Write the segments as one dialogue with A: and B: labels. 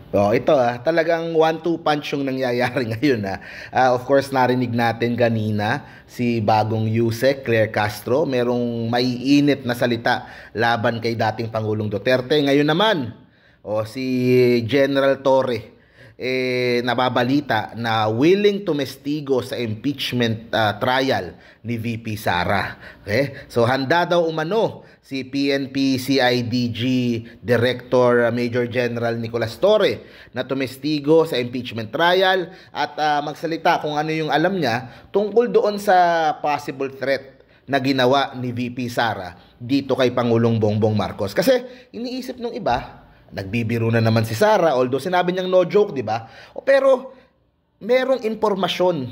A: Oh, ito talagang 1-2 punch yung nangyayari ngayon of course narinig natin kanina si bagong Yusek Claire Castro, merong maiinit na salita laban kay dating Pangulong Duterte. Ngayon naman, si General Torre nababalita na willing tumestigo sa impeachment trial ni VP Sara. Okay? So handa daw umano si PNP CIDG Director Major General Nicolas Torre na tumestigo sa impeachment trial at magsalita kung ano yung alam niya tungkol doon sa possible threat na ginawa ni VP Sara dito kay Pangulong Bongbong Marcos. Kasi iniisip ng iba, nagbibiro na naman si Sara, although sinabi niyang no joke, di ba? Pero merong impormasyon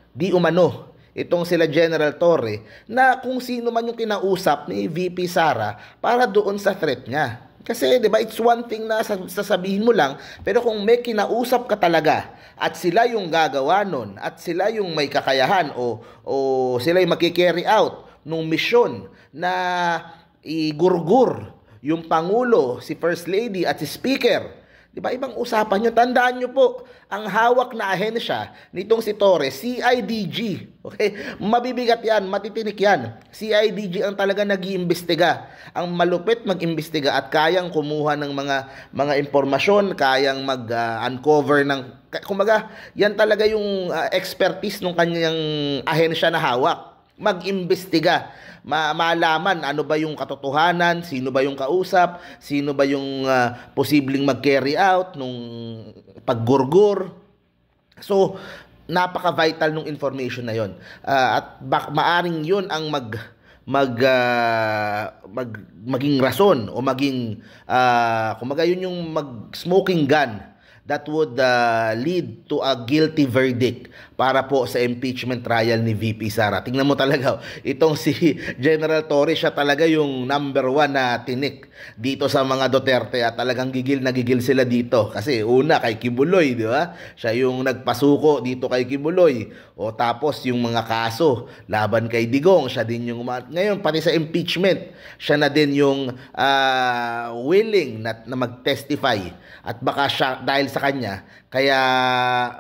A: di umano itong sila General Torre na kung sino man yung kinausap ni VP Sara para doon sa threat niya. Kasi 'di ba, it's one thing na sasabihin mo lang, pero kung may kinausap ka talaga at sila yung gagawa nun at sila yung may kakayahan o sila yung magki-carry out nung misyon na igurgur yung Pangulo, si First Lady at si Speaker. Di ba? Ibang usapan nyo. Tandaan nyo po, ang hawak na ahensya nitong si Torre, CIDG. Okay? Mabibigat yan, matitinik yan. CIDG ang talaga nag-iimbestiga. Ang malupit mag-imbestiga at kayang kumuha ng mga impormasyon, kayang mag-uncover ng... Kumbaga, yan talaga yung expertise ng kanyang ahensya na hawak. Mag-imbestiga. Malaman ano ba yung katotohanan, sino ba yung kausap, sino ba yung posibleng mag-carry out nung paggurgur. So, napaka-vital nung information na yon. At maaring yun ang maging rason o maging kumaga yun yung mag-smoking gun that would lead to a guilty verdict para po sa impeachment trial ni VP Sara. Tingnan mo talaga, itong si General Torre, siya talaga yung #1 na tinik dito sa mga Duterte at talagang gigil na gigil sila dito. Kasi una kay Kibuloy, di ba? Siya yung nagpasuko dito kay Kibuloy. O tapos yung mga kaso laban kay Digong, siya din yung ngayon pati sa impeachment, siya na din yung willing na mag-testify at baka siya dahil sa kanya kaya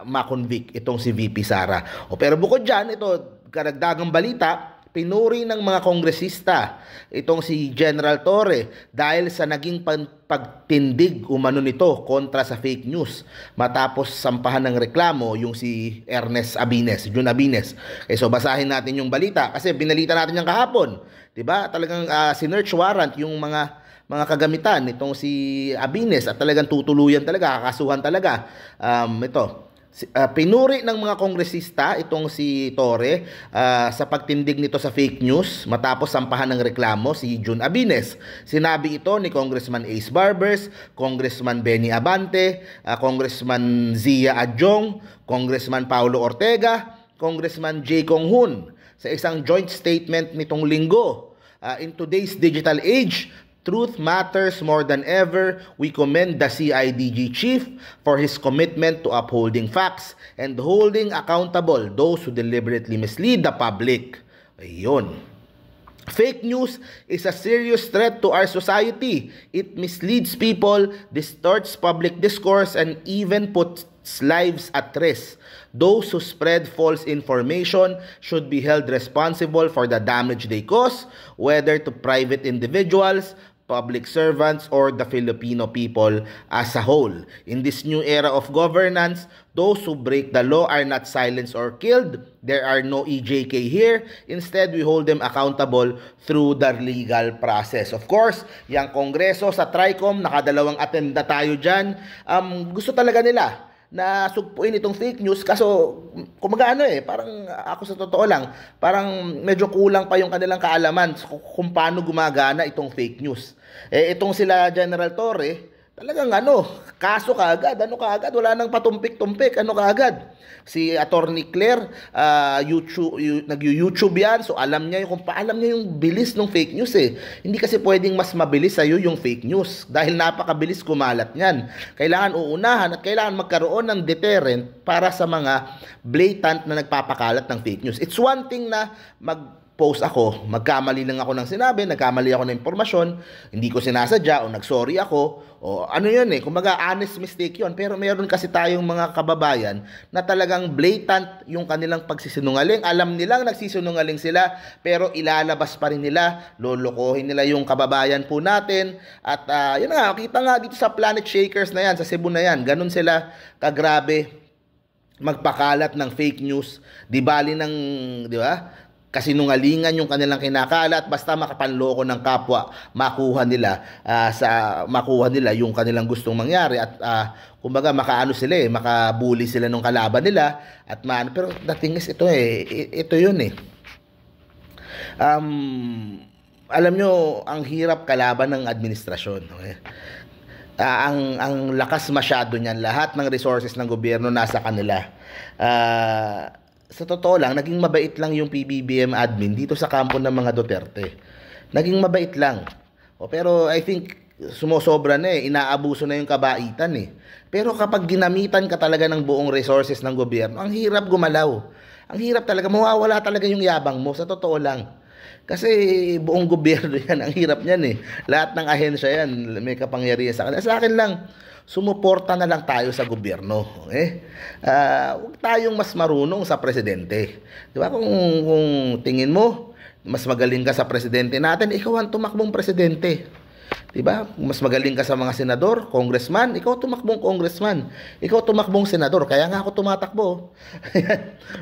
A: ma-convict itong si VP Sara. Pero bukod dyan, ito karagdagang balita, pinuri ng mga kongresista itong si General Torre dahil sa naging pagtindig umano nito kontra sa fake news matapos sampahan ng reklamo yung si Ernest Abines, Jun Abines. So basahin natin yung balita kasi binalita natin yung kahapon, 'di ba? Talagang sinearch warrant yung mga kagamitan nitong si Abines at talagang tutuluyan talaga, kakasuhan talaga. Pinuri ng mga kongresista itong si Torre sa pagtindig nito sa fake news matapos sampahan ng reklamo si Jun Abines. Sinabi ito ni Congressman Ace Barbers, Congressman Benny Abante, Congressman Zia Adjong, Congressman Paulo Ortega, Congressman Jay Kong Hoon sa isang joint statement nitong linggo. In today's digital age, truth matters more than ever. We commend the CIDG chief for his commitment to upholding facts and holding accountable those who deliberately mislead the public. Ayun. Fake news is a serious threat to our society. It misleads people, distorts public discourse, and even puts lives at risk. Those who spread false information should be held responsible for the damage they cause, whether to private individuals, public servants, or the Filipino people as a whole. In this new era of governance, those who break the law are not silenced or killed. There are no EJK here. Instead, we hold them accountable through the legal process. Of course, yung Kongreso sa TRICOM, nakadalawang atenda tayo dyan. Gusto talaga nila na sugpuin itong fake news kaso kumagano parang ako sa totoo lang parang medyo kulang pa yung kanilang kaalaman kung paano gumagana itong fake news. Itong sila General Torre talagang kaso kaagad, wala nang patumpik-tumpik, kaagad. Si Attorney Claire, nag-YouTube yan, so alam niya yung bilis ng fake news Hindi kasi pwedeng mas mabilis sa'yo yung fake news dahil napakabilis kumalat niyan. Kailangan uunahan at kailangan magkaroon ng deterrent para sa mga blatant na nagpapakalat ng fake news. It's one thing na post ako, magkamali lang ako ng sinabi, nagkamali ako ng impormasyon, hindi ko sinasadya o nagsorry ako, o ano yun kumbaga honest mistake yun. Pero meron kasi tayong mga kababayan na talagang blatant yung kanilang pagsisinungaling. Alam nilang nagsisinungaling sila, pero ilalabas pa rin nila, lolokohin nila yung kababayan po natin. At yun nga, kita nga dito sa Planet Shakers na yan, sa Cebu na yan, ganun sila kagrabe magpakalat ng fake news, di bali ng, di ba? Kasinungalingan yung kanilang kinakalat, basta makapanloko ng kapwa, makuha nila yung kanilang gustong mangyari at kumbaga makaano sila makabuli sila ng kalaban nila at pero the thing is ito yun alam nyo, ang hirap kalaban ng administrasyon. Okay? Ang lakas masyado niyan, lahat ng resources ng gobyerno nasa kanila. Sa totoo lang, naging mabait lang yung PBBM admin dito sa kampo ng mga Duterte. Naging mabait lang. Pero I think sumosobra na inaabuso na yung kabaitan Pero kapag ginamitan ka talaga ng buong resources ng gobyerno, ang hirap gumalaw. Ang hirap talaga, mawawala talaga yung yabang mo, sa totoo lang. Kasi buong gobyerno yan, ang hirap niyan Lahat ng ahensya yan, may kapangyarihan sa kanila. Sa akin lang, sumuporta na lang tayo sa gobyerno. Huwag tayong mas marunong sa presidente. Di ba? Kung tingin mo, mas magaling ka sa presidente natin, ikaw ang tumakbong presidente. Diba? Mas magaling ka sa mga senador, congressman, ikaw tumakbong congressman. Ikaw tumakbong senador, kaya nga ako tumatakbo.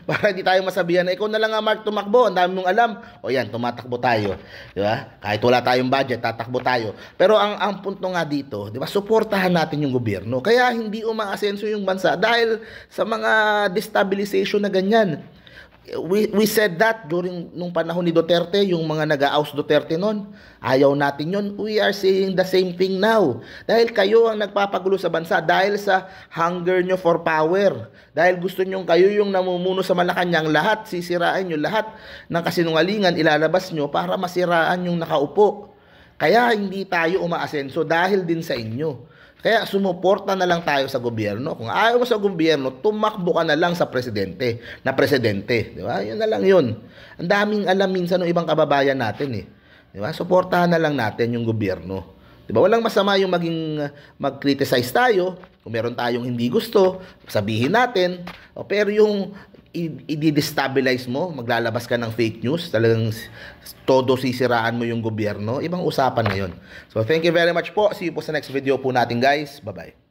A: Para hindi tayo masabihan na ikaw na lang nga Mark tumakbo, ang dami mong alam. O yan, tumatakbo tayo. Diba? Kahit wala tayong budget, tatakbo tayo. Pero ang punto nga dito, diba, suportahan natin yung gobyerno. Kaya hindi umaasenso yung bansa dahil sa mga destabilization na ganyan. We said that during nung panahon ni Duterte, yung mga nag-oust Duterte noon, ayaw natin yun. We are saying the same thing now. Dahil kayo ang nagpapagulo sa bansa, dahil sa hunger nyo for power, dahil gusto nyo kayo yung namumuno sa Malacanang, lahat sisirain nyo, lahat ng kasinungalingan ilalabas nyo para masiraan yung nakaupo. Kaya hindi tayo umaasenso dahil din sa inyo. Kaya sumuporta na lang tayo sa gobyerno. Kung ayaw mo sa gobyerno, tumakbo ka na lang sa presidente. Di ba? Yun na lang yun. Ang daming alam minsan ng ibang kababayan natin Di ba? Suportahan na lang natin yung gobyerno. Di ba? Walang masama yung mag-criticize tayo. Kung meron tayong hindi gusto, sabihin natin. Pero yung i-destabilize mo, maglalabas ka ng fake news, talagang todo sisiraan mo yung gobyerno, ibang usapan na yun. So thank you very much po. See you po sa next video po natin guys. Bye-bye.